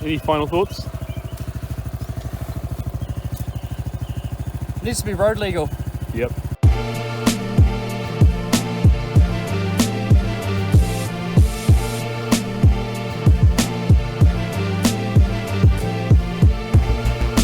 Any final thoughts? It needs to be road legal. Yep.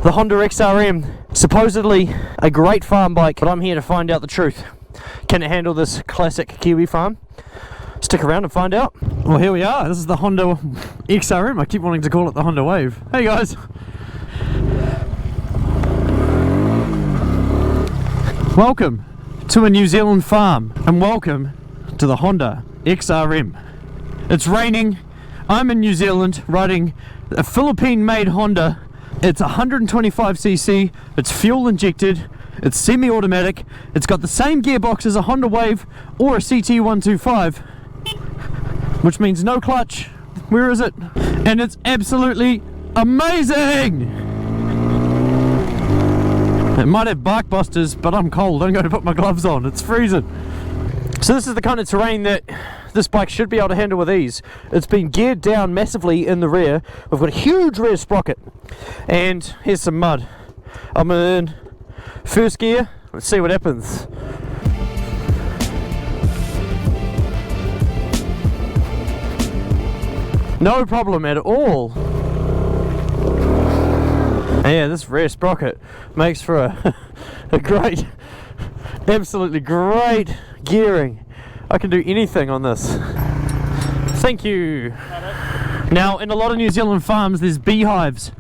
The Honda XRM, supposedly a great farm bike, but I'm here to find out the truth. Can it handle this classic Kiwi farm? Stick around and find out. Well, here we are. This is the Honda XRM. I keep wanting to call it the Honda Wave. Hey guys. Welcome to a New Zealand farm, and welcome to the Honda XRM. It's raining. I'm in New Zealand riding a Philippine made Honda. It's 125cc, it's fuel injected, it's semi-automatic, it's got the same gearbox as a Honda Wave or a CT125, which means no clutch. Where is it? And it's absolutely amazing! It might have bark busters, but I'm cold. I'm going to put my gloves on. It's freezing. So this is the kind of terrain that this bike should be able to handle with ease. It's been geared down massively in the rear. We've got a huge rear sprocket. And here's some mud. I'm in first gear. Let's see what happens. No problem at all. Yeah, this rear sprocket makes for a great, absolutely great gearing. I can do anything on this. Thank you. Now, in a lot of New Zealand farms, there's beehives.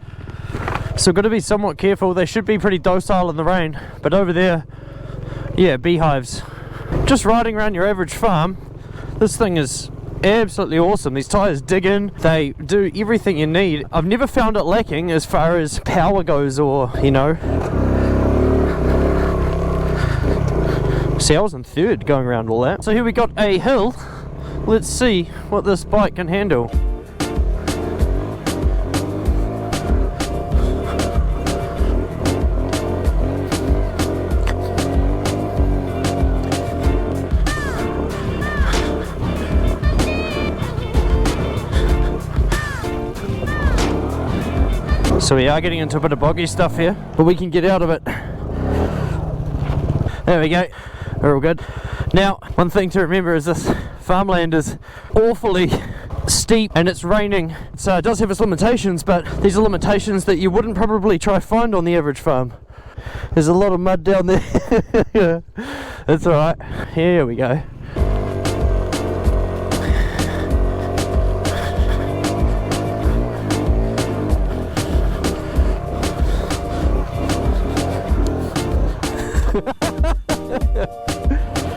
So got to be somewhat careful. They should be pretty docile in the rain. But over there, yeah, beehives. Just riding around your average farm, this thing is absolutely awesome. These tyres dig in, they do everything you need. I've never found it lacking as far as power goes, or, you know. See, I was in third going around all that. So here we got a hill. Let's see what this bike can handle. So we are getting into a bit of boggy stuff here, but we can get out of it. There we go. We're all good. Now, one thing to remember is this farmland is awfully steep and it's raining. So it does have its limitations, but these are limitations that you wouldn't probably try find on the average farm. There's a lot of mud down there. Yeah. That's alright. Here we go.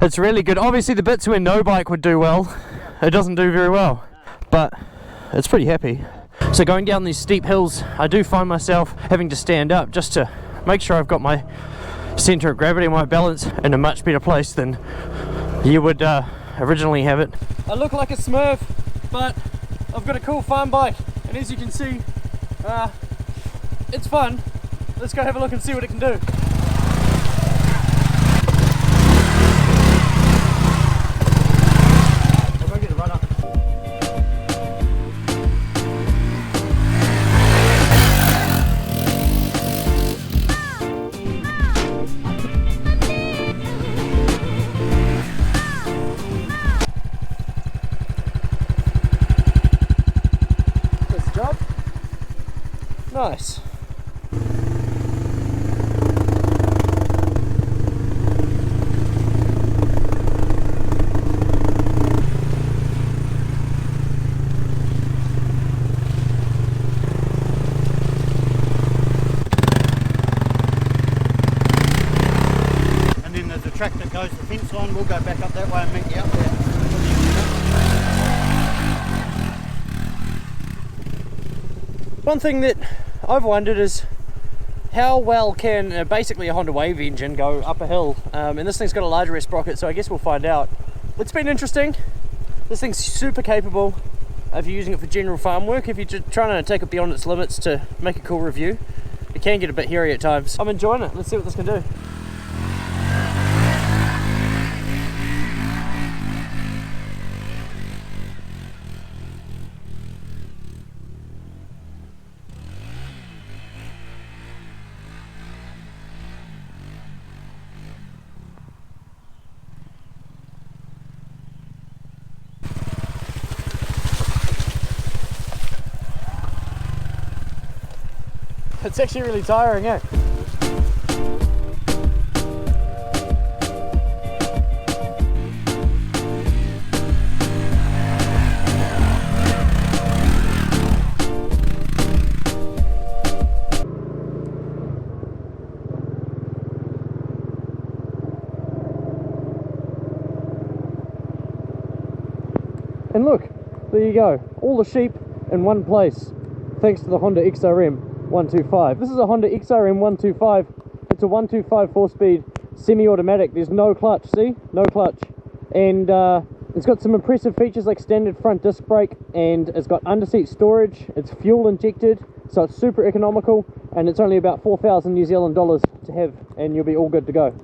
It's really good. Obviously the bits where no bike would do well, it doesn't do very well, but it's pretty happy. So going down these steep hills, I do find myself having to stand up just to make sure I've got my centre of gravity and my balance in a much better place than you would originally have it. I look like a smurf, but I've got a cool farm bike, and as you can see, it's fun. Let's go have a look and see what it can do. Nice. And then there's a track that goes the fence line. We'll go back up that way and meet you up there. One thing that I've wondered is how well can basically a Honda Wave engine go up a hill, and this thing's got a larger rear sprocket, so I guess we'll find out. It's been interesting. This thing's super capable if you're using it for general farm work. If you're just trying to take it beyond its limits to make a cool review, it can get a bit hairy at times. I'm enjoying it. Let's see what this can do. It's actually really tiring, eh? And look, there you go, all the sheep in one place, thanks to the Honda XRM 125. This is a Honda XRM 125. It's a 125 4-speed semi-automatic. There's no clutch, see? No clutch. And it's got some impressive features like standard front disc brake, and it's got under-seat storage. It's fuel injected, so it's super economical, and it's only about 4,000 New Zealand dollars to have, and you'll be all good to go.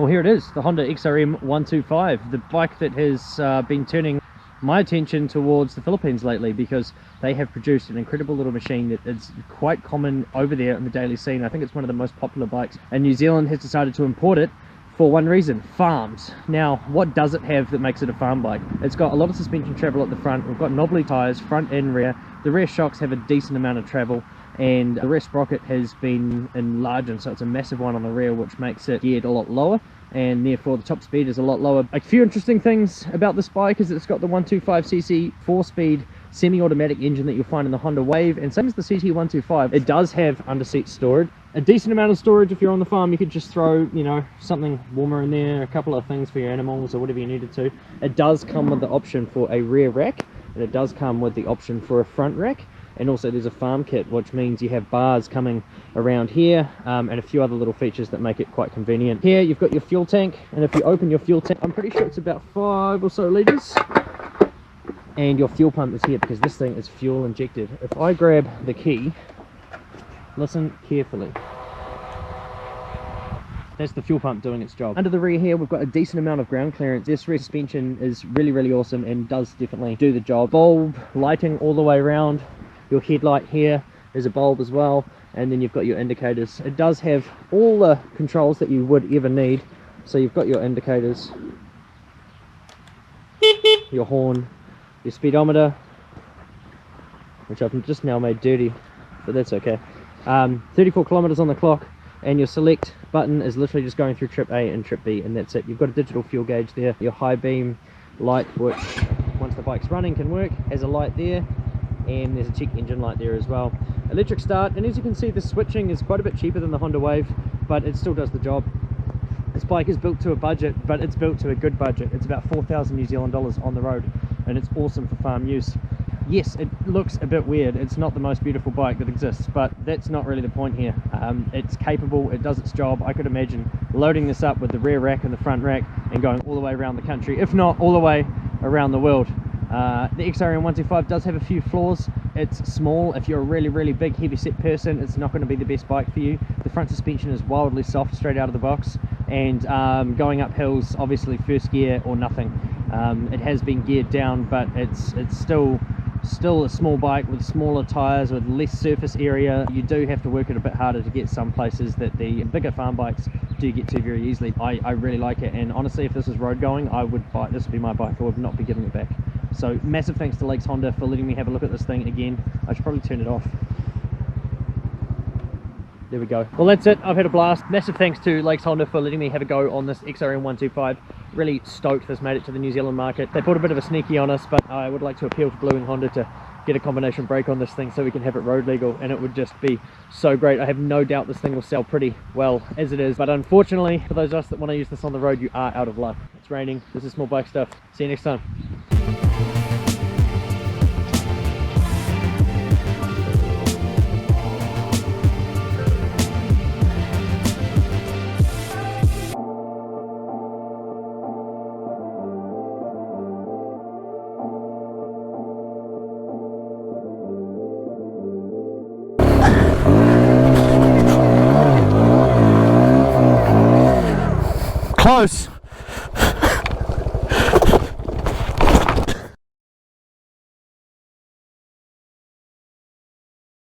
Well, here it is, the Honda XRM 125, the bike that has been turning my attention towards the Philippines lately, because they have produced an incredible little machine that is quite common over there in the daily scene. I think it's one of the most popular bikes, and New Zealand has decided to import it for one reason: farms. Now, what does it have that makes it a farm bike? It's got a lot of suspension travel at the front. We've got knobbly tyres, front and rear. The rear shocks have a decent amount of travel, and the rear sprocket has been enlarged, so it's a massive one on the rear, which makes it geared a lot lower, and therefore the top speed is a lot lower. A few interesting things about this bike is it's got the 125cc 4-speed semi-automatic engine that you'll find in the Honda Wave, and same as the CT125, it does have under-seat storage. A decent amount of storage. If you're on the farm, you could just throw, you know, something warmer in there, a couple of things for your animals or whatever you needed to. It does come with the option for a rear rack, and it does come with the option for a front rack. And also there's a farm kit, which means you have bars coming around here, and a few other little features that make it quite convenient. Here you've got your fuel tank, and if you open your fuel tank, I'm pretty sure it's about 5 or so litres, and your fuel pump is here because this thing is fuel injected. If I grab the key, listen carefully, that's the fuel pump doing its job. Under the rear here, we've got a decent amount of ground clearance. This rear suspension is really awesome and does definitely do the job. Bulb lighting all the way around. Your headlight here is a bulb as well, and then you've got your indicators. It does have all the controls that you would ever need. So you've got your indicators, your horn, your speedometer, which I've just now made dirty, but that's okay. 34 kilometers on the clock, and your select button is literally just going through trip A and trip B, and that's it. You've got a digital fuel gauge there. Your high beam light, which once the bike's running can work, has a light there, and there's a check engine light there as well. Electric start, and as you can see, the switching is quite a bit cheaper than the Honda Wave, but it still does the job. This bike is built to a budget, but it's built to a good budget. It's about 4,000 New Zealand dollars on the road, and it's awesome for farm use. Yes, it looks a bit weird. It's not the most beautiful bike that exists, but that's not really the point here. It's capable, it does its job. I could imagine loading this up with the rear rack and the front rack and going all the way around the country, if not all the way around the world. The XRM 125 does have a few flaws. It's small. If you're a really big heavy set person, it's not going to be the best bike for you. The front suspension is wildly soft straight out of the box, and going up hills, obviously first gear or nothing. It has been geared down, but it's still a small bike with smaller tires, with less surface area. You do have to work it a bit harder to get some places that the bigger farm bikes do get to very easily. I really like it, and honestly, if this was road going, this would be my bike. I would not be giving it back. So massive thanks to Lakes Honda for letting me have a look at this thing again. I should probably turn it off. There we go. Well, that's it. I've had a blast. Massive thanks to Lakes Honda for letting me have a go on this XRM 125. Really stoked this made it to the New Zealand market. They put a bit of a sneaky on us, but I would like to appeal to Blue and Honda to get a combination brake on this thing so we can have it road legal, and it would just be so great. I have no doubt this thing will sell pretty well as it is, but unfortunately for those of us that want to use this on the road, you are out of luck. It's raining. This is Small Bike Stuff. See you next time. Close.